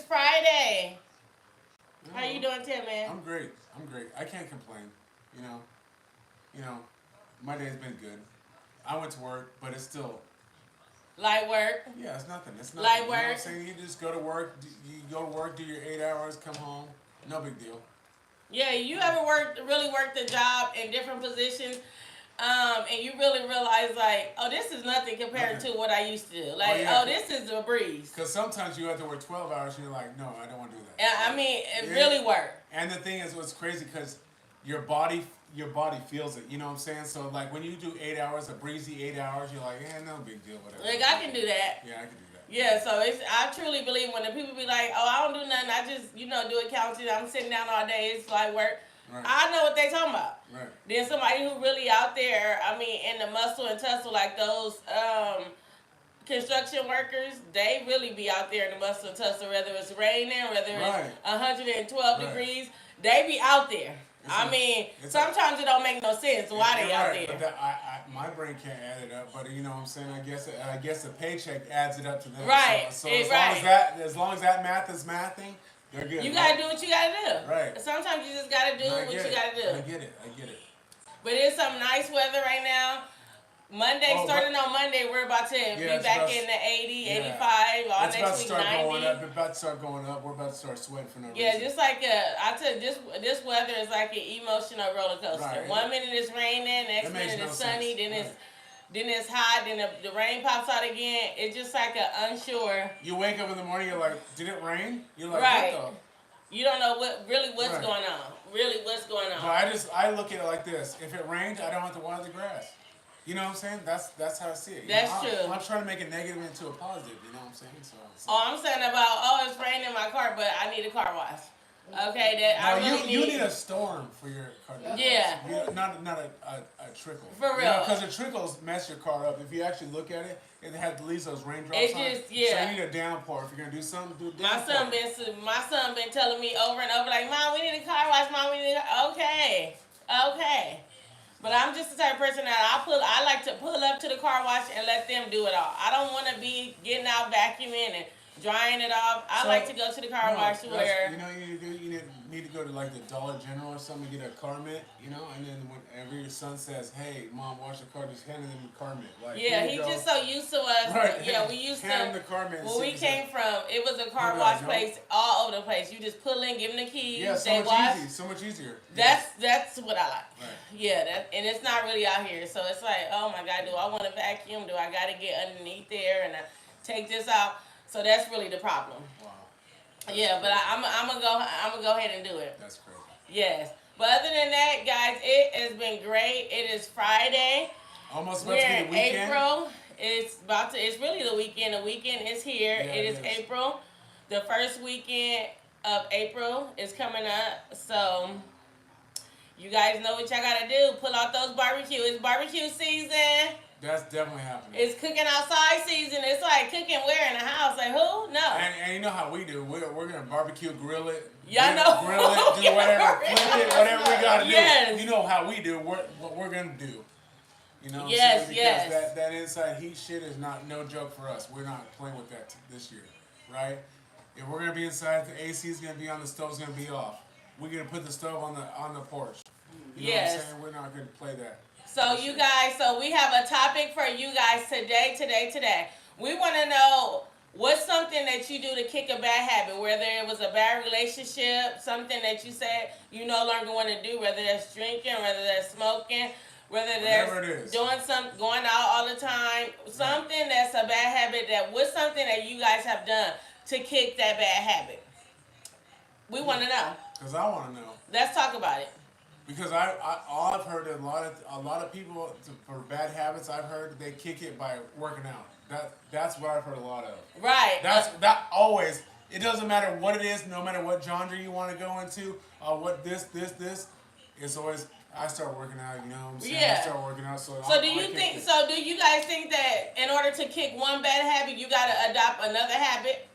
Friday. How you No, doing, Tim, man? I'm great. I'm great. I can't complain. You know, you know, my day's been good. I went to work, but it's still, Light work. yeah, it's nothing. It's nothing. Light You know what I'm work. saying? You just go to work. You go to work, do your 8 hours, come home. No big deal. Yeah, you ever really worked a job in different positions, and you really realize like, oh, this is nothing compared Nothing. to what I used to do. Oh Like, yeah, oh, this is a breeze. because sometimes you have to work 12 hours, and you're like, no, I don't want to do And that. I mean, it Yeah. really worked. And the thing is, what's crazy because your body, your body feels it. You know what I'm saying? So like when you do 8 hours, a breezy 8 hours, you're like, no big deal, whatever. Like I can do that. Yeah, I can do that. Yeah, so I truly believe when the people be like, oh, I don't do nothing, I just do accounting, I'm sitting down all day, it's like work. Right. I know what they talking about. Right. Then somebody who really out there, I mean, in the muscle and tussle like those construction workers, they really be out there in the muscle and tussle, whether it's raining, whether Right. it's 112 Right. degrees, they be out there. I mean, sometimes it don't make no sense why they out there. But my brain can't add it up. But you know what I'm saying? I guess the paycheck adds it up to them. Right. So Right. as long as that math is mathing, they're good. You gotta do what you gotta do. Right. Sometimes you just gotta do what you gotta do. I get it. But it's some nice weather right now. Monday, starting on Monday, we're about to be back in the 80, 85, all next week 90. It's about to start going up. We're about to start sweating for no reason. Yeah, just like I tell you, this weather is like an emotional roller coaster. Right. 1 minute it's raining, next minute it's sunny, then it's hot, then the rain pops out again. It's just like an unsure. You wake up in the morning, you're like, did it rain? You're like, right. What the? You don't know what's going on. Really, what's going on. But I look at it like this: if it rained, I don't have to water the grass. You know what I'm saying? That's how I see it. That's true. I'm trying to make a negative into a positive. You know what I'm saying? So I'm saying about it's raining in my car, but I need a car wash. Okay, you need a storm for your car. Yeah. Not a trickle. For real. Because the trickles mess your car up. If you actually look at it, it leaves those raindrops it on it. just, yeah. So you need a downpour. If you're gonna do something, do a downpour. My son been telling me over and over like, Mom, we need a car wash. Mom, we need okay. But I'm just the type of person that I like to pull up to the car wash and let them do it all. I don't want to be getting out vacuuming and drying it off. I like to go to the car wash where you need to go to like the Dollar General or something to get a car mitt, and then whenever your son says, "Hey, Mom, wash the car," just hand him the car mitt. Like, he's just so used to us. Right. Yeah, we used hand to. the car mitt. When we came from, it was a car wash place all over the place. You just pull in, give them the keys. Yeah, so much easier. That's what I like. Right. Yeah, and it's not really out here, so it's like, oh my God, do I want to vacuum? Do I got to get underneath there and take this out? So that's really the problem. Wow. Yeah, but I'm gonna go ahead and do it. That's crazy. Yes, but other than that, guys, it has been great. It is Friday. Almost about to be the weekend. April. It's really the weekend. The weekend is here. Yeah, it is April. The first weekend of April is coming up. So you guys know what y'all gotta do. Pull out those barbecue. It's barbecue season. That's definitely happening. It's cooking outside season. It's like cooking where in the house? Like who? No. And you know how we do. We're gonna barbecue, grill it. Y'all know. Grill it, do whatever, flip it, whatever we gotta do. Yes. You know how we do. What we're gonna do. You know what yes, I'm saying? yes. Because that inside heat shit is no joke for us. We're not playing with that this year, right? If we're gonna be inside, the AC is gonna be on, the stove's gonna be off. We're gonna put the stove on the porch. You know what I'm saying? We're not gonna play that. So you guys, we have a topic for you guys today. We want to know what's something that you do to kick a bad habit, whether it was a bad relationship, something that you said you no longer want to do, whether that's drinking, whether that's smoking, whether that's going out all the time, something that's a bad habit. What's something that you guys have done to kick that bad habit? We want to know. Because I want to know. Let's talk about it. Because I've heard a lot of people for bad habits. I've heard they kick it by working out. That's what I've heard a lot of. Right. That always. It doesn't matter what it is, no matter what genre you want to go into. What this. It's always I start working out. You know what I'm saying? Yeah. I start working out. So do you think? So do you guys think that in order to kick one bad habit, you got to adopt another habit?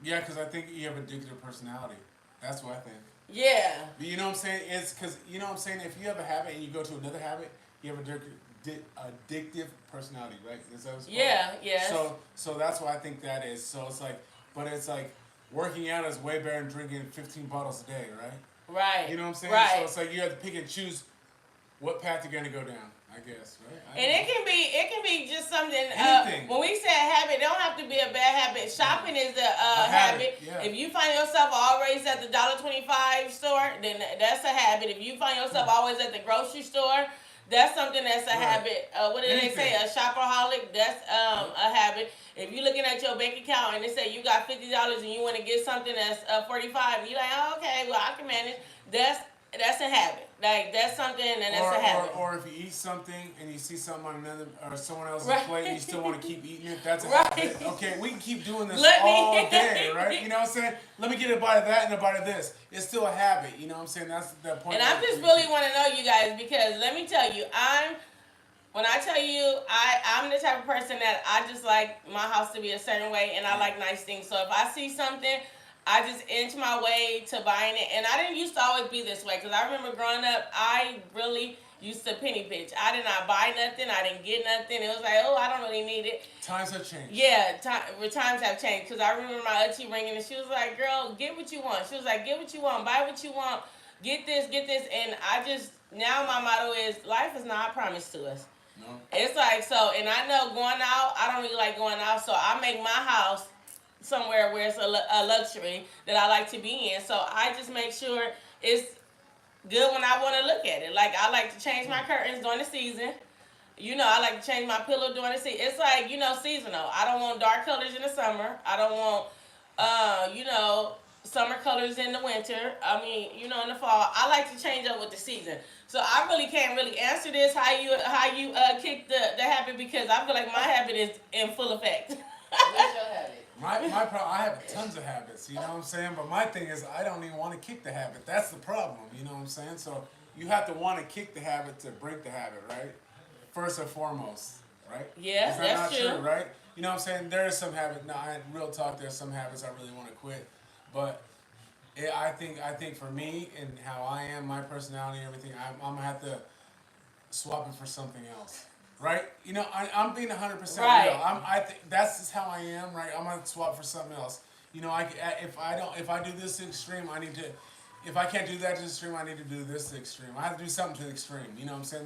Yeah, because I think you have addictive personality. That's what I think. Yeah. You know what I'm saying? It's because, you know what I'm saying? If you have a habit and you go to another habit, you have addictive personality, right? Is that what's called? Yeah, yes. So that's why I think that is. So it's like, but it's like, working out is way better than drinking 15 bottles a day, right? Right. You know what I'm saying? Right. So it's like you have to pick and choose what path you're gonna go down, I guess, right? And it can be just something. Anything. When we say a habit, it don't have to be a bad habit. Shopping is a habit. Yeah. If you find yourself always at the $1.25 store, then that's a habit. If you find yourself always at the grocery store, that's something that's a habit. What did they say? A shopaholic. That's a habit. If you're looking at your bank account and they say you got $50 and you want to get something that's 45, and you're like, oh, okay, well I can manage. That's a habit. Like that's something, and that's a habit. Or if you eat something and you see something on another or someone else's Right. plate, and you still want to keep eating it. That's a Right. habit. Okay, we can keep doing this Let me- all day, right? You know what I'm saying? Let me get a bite of that and a bite of this. It's still a habit. You know what I'm saying? That's the point. And I just really want to know you guys, because let me tell you, when I tell you, I'm the type of person that I just like my house to be a certain way, and I like nice things. So if I see something, I just inch my way to buying it. And I didn't used to always be this way, because I remember growing up, I really used to penny pinch. I did not buy nothing. I didn't get nothing. It was like, oh, I don't really need it. Times have changed. Yeah, times have changed. Because I remember my auntie ringing, and she was like, girl, get what you want. She was like, get what you want. Buy what you want. Get this. And I just, now my motto is, life is not promised to us. No. It's like, so, and I know going out, I don't really like going out, so I make my house somewhere where it's a luxury that I like to be in. So I just make sure it's good when I want to look at it. Like, I like to change my curtains during the season. You know, I like to change my pillow during the season. It's like, you know, seasonal. I don't want dark colors in the summer. I don't want, you know, summer colors in the winter. I mean, you know, in the fall. I like to change up with the season. So I really can't really answer this how you kick the habit, because I feel like my habit is in full effect. What's your habit? My problem, I have tons of habits, you know what I'm saying? But my thing is, I don't even want to kick the habit. That's the problem, you know what I'm saying? So you have to want to kick the habit to break the habit, right? First and foremost, right? Yeah, is that that's not true. right? You know what I'm saying? There is some habit. No, real talk. There's some habits I really want to quit, but I think for me and how I am, my personality, and everything, I'm gonna have to swap it for something else. Right? You know, I'm being 100% Right. real. I think that's just how I am. Right? I'm gonna swap for something else. You know, if I do this to extreme, I need to. If I can't do that to the extreme, I need to do this to extreme. I have to do something to the extreme. You know what I'm saying?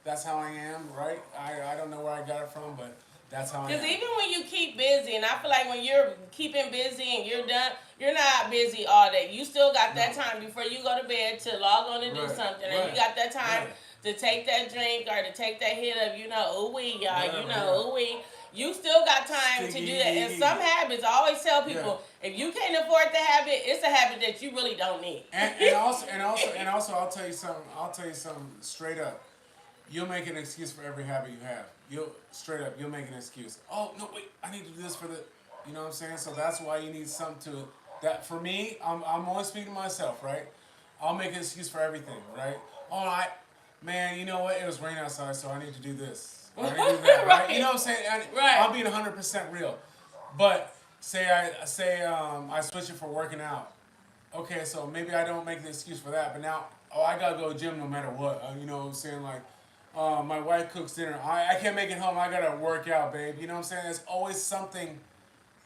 That's how I am. Right? I don't know where I got it from, but that's how I am. Because even when you keep busy, and I feel like when you're keeping busy and you're done, you're not busy all day. You still got that time before you go to bed to log on and do something. And you got that time to take that drink or to take that hit of, you know, ooh-wee, y'all, you know, ooh-wee. You still got time to do that. And some habits, I always tell people, if you can't afford the habit, it's a habit that you really don't need. And also, I'll tell you something straight up. You'll make an excuse for every habit you have. You'll make an excuse. Oh no, wait, I need to do this for the, you know what I'm saying? So that's why you need something to, that for me, I'm only speaking to myself, right? I'll make an excuse for everything, right? Oh, man, you know what? It was raining outside, so I need to do this. I need to do that, right? Right. You know what I'm saying? I'm being 100% real. But say I switch it for working out. Okay, so maybe I don't make the excuse for that, but now, I gotta go to the gym no matter what. You know what I'm saying? Like, my wife cooks dinner. I can't make it home. I gotta work out, babe. You know what I'm saying? There's always something.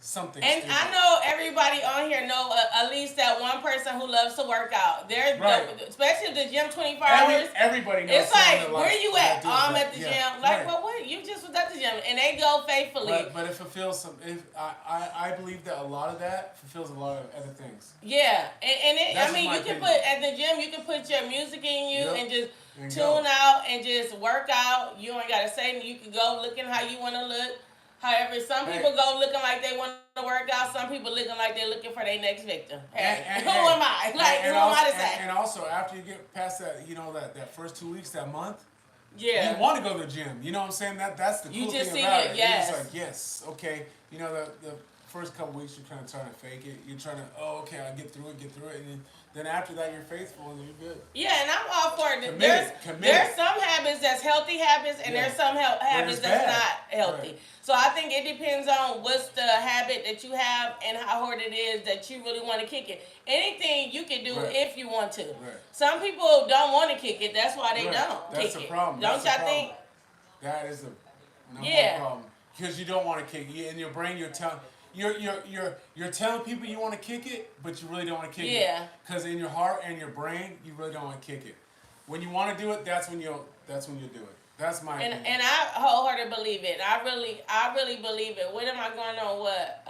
And stupid. I know everybody on here know at least that one person who loves to work out. They're especially the gym 24 hours. Everybody knows. It's like, where you at? that Oh, I'm that. at the gym. Like, well, what? You just was at the gym, and they go faithfully. But it fulfills some. I believe that a lot of that fulfills a lot of other things. Yeah, and That's I mean, my you can opinion. put at the gym. You can put your music in you and just And tune go. out and just work out. You ain't gotta say. You can go looking how you want to look. However, some people go looking like they want to work out. Some people looking like they're looking for their next victim. Hey, who am I? Like, who am I to say? And also, after you get past that, you know, that first 2 weeks, that month, Yeah. you want to go to the gym. You know what I'm saying? That's the cool You just thing see about it, it. yes. You're just like, yes, okay. You know, the first couple weeks, you're kind of trying to fake it. You're trying to, okay, I'll get through it. And then after that, you're faithful and you're good. Yeah, and I'm all for it. Committed. There's some habits that's healthy habits, and there's some habits that's not healthy. Right. So I think it depends on what's the habit that you have and how hard it is that you really want to kick it. Anything you can do if you want to. Right. Some people don't want to kick it. That's why they don't That's kick the it. problem. Don't That's y'all the think? problem. That is the number Yeah. one problem. Because you don't want to kick it. In your brain, you're telling, you're telling people you want to kick it, but you really don't want to kick it. Yeah. Because in your heart and your brain, you really don't want to kick it. When you want to do it, that's when you'll do it. That's my opinion. And I wholeheartedly believe it. I really believe it. What am I going on? What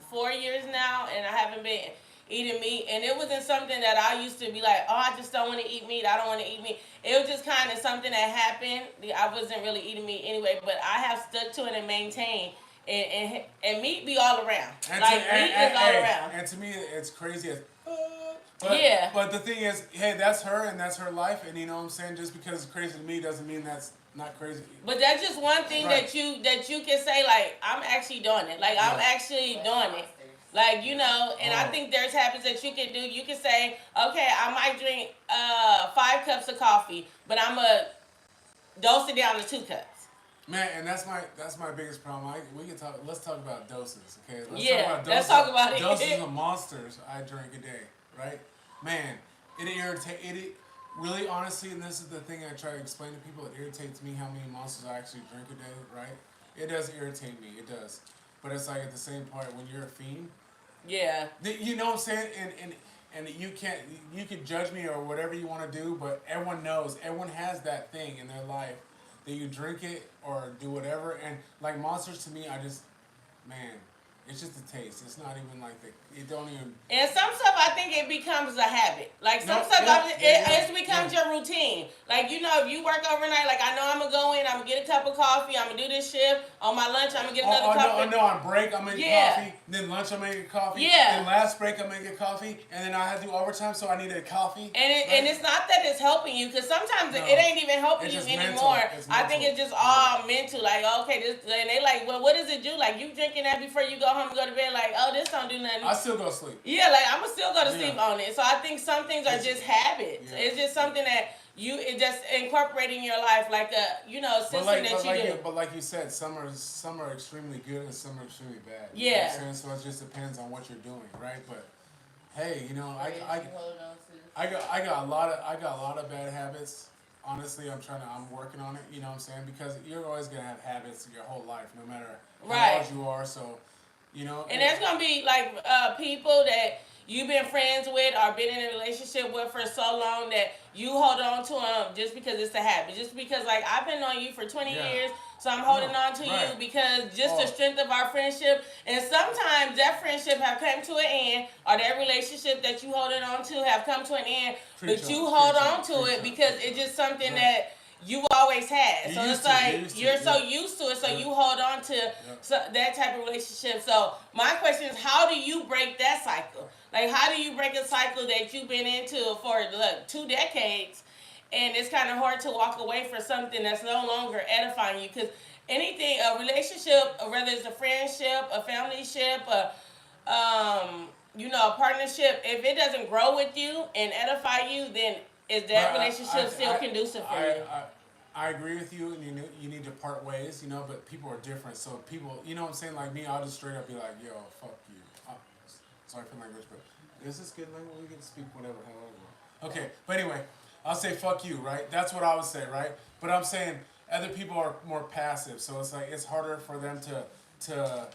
4 years now, and I haven't been eating meat. And it wasn't something that I used to be like, oh, I just don't want to eat meat. I don't want to eat meat. It was just kind of something that happened. I wasn't really eating meat anyway, but I have stuck to it and maintained. And meat be all around. Meat is all around. And to me, it's crazy as. But the thing is, hey, that's her and that's her life, and you know what I'm saying. Just because it's crazy to me doesn't mean that's not crazy. But that's just one thing that you can say. Like, I'm actually doing it. Like, I'm actually doing it. Like, you know, and I think there's habits that you can do. You can say, okay, I might drink 5 cups of coffee, but I'm gonna dose it down to 2 cups. Man, and that's my biggest problem. Let's talk about doses, okay? Let's talk about it. Doses of monsters I drink a day, right? Man, it really honestly, and this is the thing I try to explain to people. It irritates me how many monsters I actually drink a day, right? It does irritate me. It does, but it's like at the same point when you're a fiend. Yeah. You know what I'm saying? And you can judge me or whatever you want to do, but everyone knows. Everyone has that thing in their life that you drink it or do whatever. And like monsters to me, man, it's just a taste. It's not even like it don't even. And some stuff I think it becomes a habit. Like it becomes your routine. Like, you know, if you work overnight, like I know I'm gonna go in, I'm gonna get a cup of coffee, I'm gonna do this shift. On my lunch, I'm gonna get another cup. I know. On break, I'm gonna get coffee. Then lunch, I'm gonna get coffee. Yeah. Then last break, I'm gonna get coffee. And then I had to do overtime, so I needed a coffee. And it's not that it's helping you, because sometimes it ain't even helping you anymore. I think it's just all mental. Like, okay, this, and they like, well, what does it do? Like, you drinking that before you go home and go to bed? Like, oh, this don't do nothing. I still go to sleep. Yeah, like I'm gonna still go to sleep on it. So I think some things are just habits. Yeah. It's just something that it just incorporating in your life, like a system that you do. But like you said, some are extremely good and some are extremely bad. Yeah. You know what I'm saying? So it just depends on what you're doing, right? But hey, you know, I got a lot of bad habits. Honestly, I'm working on it. You know what I'm saying? Because you're always gonna have habits your whole life, no matter how old you are. So. You know, and there's gonna be like people that you've been friends with or been in a relationship with for so long that you hold on to them just because it's a habit. Just because, like, I've been on you for 20 years, so I'm holding on to you because just the strength of our friendship. And sometimes that friendship have come to an end, or that relationship that you holding on to have come to an end, but you hold on to it because it's just something that you always had. So it's like you're so used to it, so you hold on to that type of relationship. So my question is, how do you break that cycle? Like, how do you break a cycle that you've been into for 2 decades, and it's kind of hard to walk away from something that's no longer edifying you? Because anything, a relationship, whether it's a friendship, a familyship, a partnership, if it doesn't grow with you and edify you, then is that relationship still conducive for you? I agree with you, and you need to part ways, but people are different. So people, you know what I'm saying? Like me, I'll just straight up be like, yo, fuck you. Sorry for language, but is this good language? We can speak whatever, however. Okay, but anyway, I'll say fuck you, right? That's what I would say, right? But I'm saying other people are more passive, so it's like it's harder for them to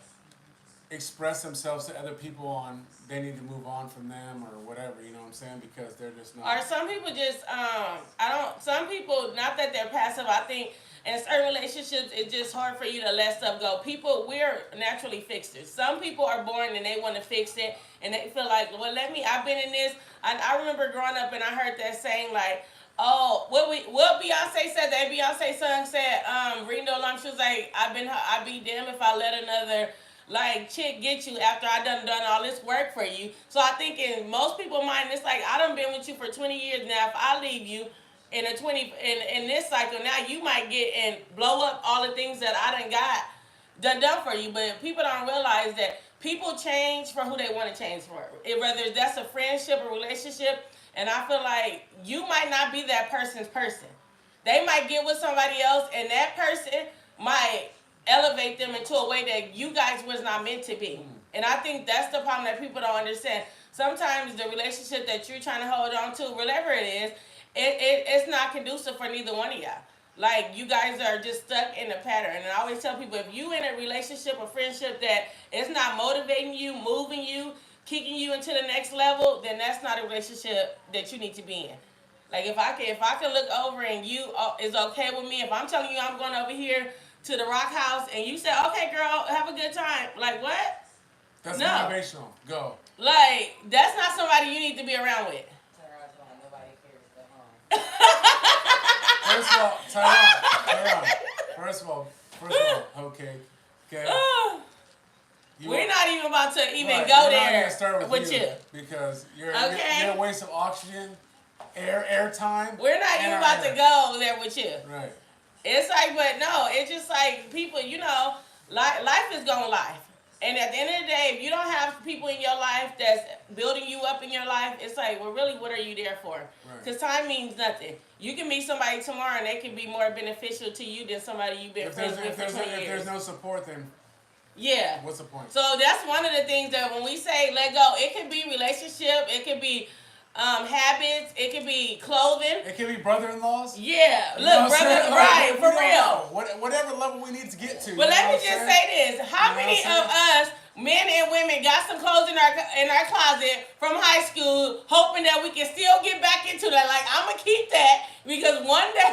express themselves to other people on they need to move on from them or whatever, you know what I'm saying? Because they're just not. Or some people just some people, not that they're passive, I think in certain relationships it's just hard for you to let stuff go. We're naturally fixers. Some people are born and they want to fix it and they feel like, well, I've been in this. I remember growing up and I heard that saying like, oh, what Beyonce said, that Beyonce song said, reading the alarm, she was like, I'd be damned if I let another chick get you after I done all this work for you. So I think in most people's mind, it's like, I done been with you for 20 years now. If I leave you in this cycle, now you might get and blow up all the things that I done for you. But people don't realize that people change for who they want to change for. Whether that's a friendship or relationship, and I feel like you might not be that person's person. They might get with somebody else, and that person might elevate them into a way that you guys was not meant to be. And I think that's the problem that people don't understand. Sometimes the relationship that you're trying to hold on to, whatever it is, it's not conducive for neither one of y'all. Like, you guys are just stuck in a pattern. And I always tell people, if you in a relationship or friendship that is not motivating you, moving you, kicking you into the next level, then that's not a relationship that you need to be in. Like, if I can look over and you is okay with me, if I'm telling you I'm going over here to the Rock House and you say, okay, girl, have a good time. Like, what? That's No. motivational. Go. Like, that's not somebody you need to be around with. First of all, Tyrone. First of all, okay. We're not even about to even right, go we're there not gonna start with you. Because you're Okay. a waste of oxygen, air time. We're not even about to go there with you. Right. It's like, but no, it's just like people, you know, life is going life. And at the end of the day, if you don't have people in your life that's building you up in your life, it's like, well, really, what are you there for? Because time means nothing. You can meet somebody tomorrow and they can be more beneficial to you than somebody you've been friends with for 20 years. If there's no support, then yeah. What's the point? So that's one of the things that when we say let go, it could be relationship, it could be habits, it could be clothing. It could be brother-in-laws. Yeah. Look, brother, right, for real. Whatever level we need to get to. But let me just say this. How many of us, men and women, got some clothes in our closet from high school, hoping that we can still get back into that? Like, I'm going to keep that because one day...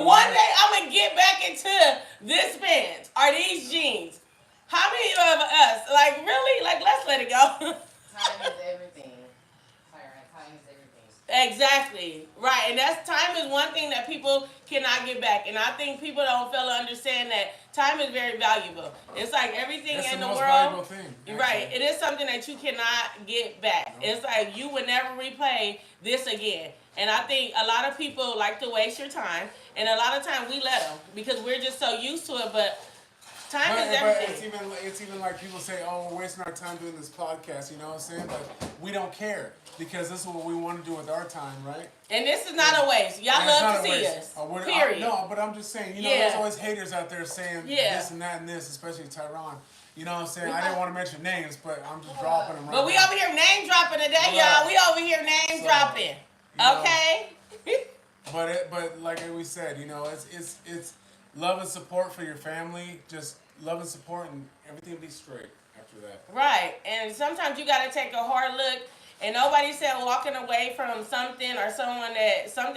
one day I'm going to get back into this pants or these jeans. How many of us, like, really? Like, let's let it go. Time is everything. Time is everything. Exactly. Right. And that's time is one thing that people cannot get back. And I think people don't fail to understand that time is very valuable. It's like everything it's in the most world. Valuable thing, right. It is something that you cannot get back. No. It's like you would never replay this again. And I think a lot of people like to waste your time. And a lot of times we let them because we're just so used to it. But time is everything. But it's even like people say, oh, we're wasting our time doing this podcast, you know what I'm saying? But we don't care because this is what we want to do with our time, right? And this is not a waste. Y'all love to see us. Period. No, but I'm just saying, you know, there's always haters out there saying this and that and this, especially Tyrone. You know what I'm saying? I didn't want to mention names, but I'm just dropping them right But we over here name dropping today, y'all. We over here name dropping. Okay? But like we said, you know, it's love and support for your family. Just love and support, and everything will be straight after that. Right. And sometimes you got to take a hard look. And nobody said walking away from something or something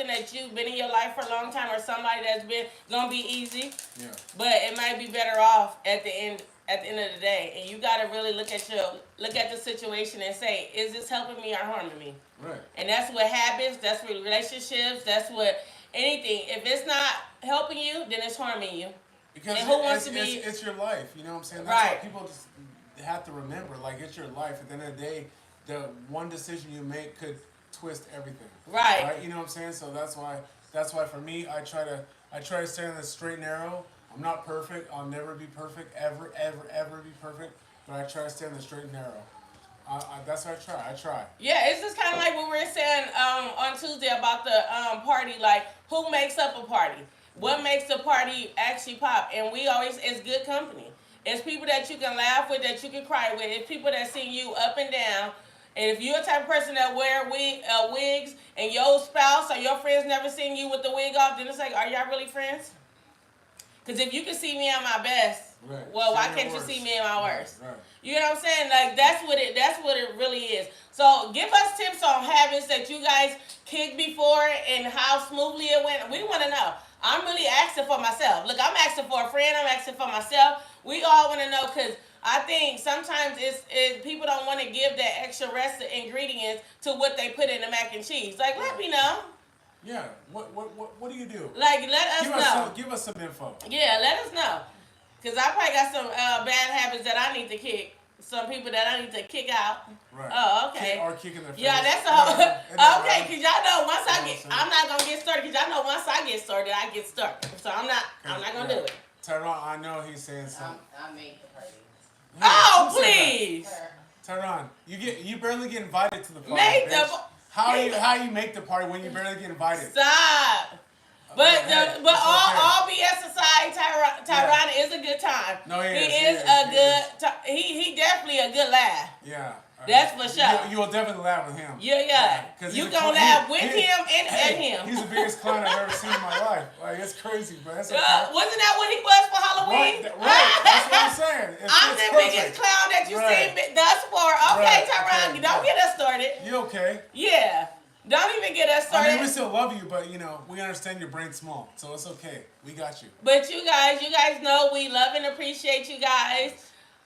that you've been in your life for a long time or somebody that's been going to be easy. Yeah. But it might be better off at the end of the day. And you got to really look at the situation and say, is this helping me or harming me? Right. And that's what habits, that's what relationships, that's what anything. If it's not helping you, then it's harming you. Because and who wants to be? It's your life, you know what I'm saying? That's right. What people just have to remember. Like, it's your life. At the end of the day, the one decision you make could twist everything. Right. You know what I'm saying? So that's why for me, I try to stay on the straight and narrow. I'm not perfect. I'll never be perfect. Ever be perfect. But I try to stay on the straight and narrow. That's what I try. Yeah, it's just kind of like what we were saying on Tuesday about the party. Like, who makes up a party? What makes the party actually pop? And we always, it's good company. It's people that you can laugh with, that you can cry with. It's people that see you up and down. And if you're a type of person that wear wigs and your spouse or your friends never seen you with the wig off, then it's like, are y'all really friends? Because if you can see me at my best, well, why can't you see me at my worst? Right. You know what I'm saying? Like, that's what it really is. So give us tips on habits that you guys kicked before and how smoothly it went. We want to know. I'm really asking for myself. Look, I'm asking for a friend. I'm asking for myself. We all want to know because I think sometimes it's people don't want to give that extra rest of ingredients to what they put in the mac and cheese. Like, let me know. Yeah. What do you do? Like, let us know. Give us some info. Yeah, let us know. Because I probably got some bad habits that I need to kick. Some people that I need to kick out. Right. Oh, okay. Or kicking their face. Yeah, that's a whole... okay, because y'all know once I'm not going to get started. Because y'all know once I get started, I get stuck. So I'm not going to do it. Tyrone, I know he's saying something. I made the party. Oh, please. Tyrone, you barely get invited to the party. How you make the party when you barely get invited? Stop. But hey, but it's all okay. BS aside, Tyrone is a good time. No, he is is. a good. He definitely a good laugh. Yeah. That's for sure. You will definitely laugh with him. Yeah. Because You gonna laugh with him and at him. He's the biggest clown I've ever seen in my life. Like, it's crazy, but that's okay. Wasn't that what he was for Halloween? Right. That's what I'm saying. I'm the biggest clown that you've seen thus far. Okay, Right. Tyrone, Okay. don't get us started. You okay? Yeah. Don't even get us started. I mean, we still love you, but, we understand your brain's small, so it's okay. We got you. But you guys know we love and appreciate you guys.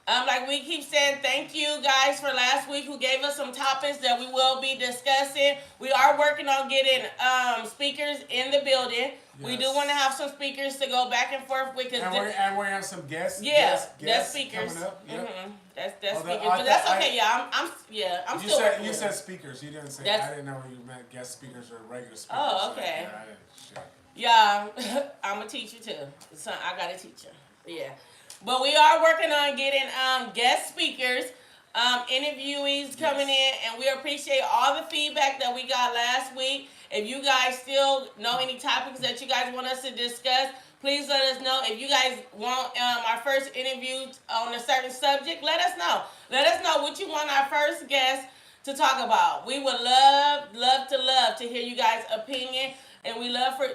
Like we keep saying, thank you guys for last week who gave us some topics that we will be discussing. We are working on getting speakers in the building. Yes. We do want to have some speakers to go back and forth with. And we're going to have some guests. Yeah, guests speakers. Coming up. Yep. Mm-hmm. That's speakers, but that's okay. I'm still. You said speakers. You didn't say. I didn't know you meant guest speakers or regular speakers. Oh, okay. I didn't. Shit. Yeah, I'm a teacher too. So I got a teacher. Yeah. But we are working on getting guest speakers, interviewees coming in, and we appreciate all the feedback that we got last week. If you guys still know any topics that you guys want us to discuss, please let us know. If you guys want our first interview on a certain subject, let us know. Let us know what you want our first guest to talk about. We would love to hear you guys' opinion. And we love for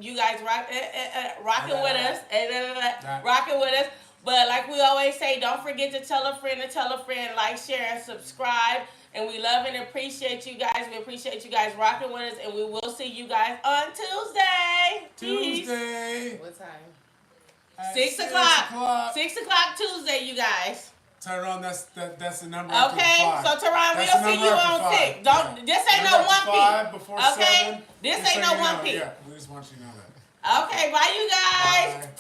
you guys rocking with us. Rocking with us. But like we always say, don't forget to tell a friend, like, share, and subscribe. And we love and appreciate you guys. We appreciate you guys rocking with us. And we will see you guys on Tuesday. Tuesday. What time? 6 o'clock. 6 o'clock Tuesday, you guys. Tyrone, that's the number. Okay, so Tyrone, we'll see you on 6. This ain't no 1 p. Before okay, 7, this ain't no 1 p. Yeah, we just want you to know that. Okay, bye, you guys. Bye.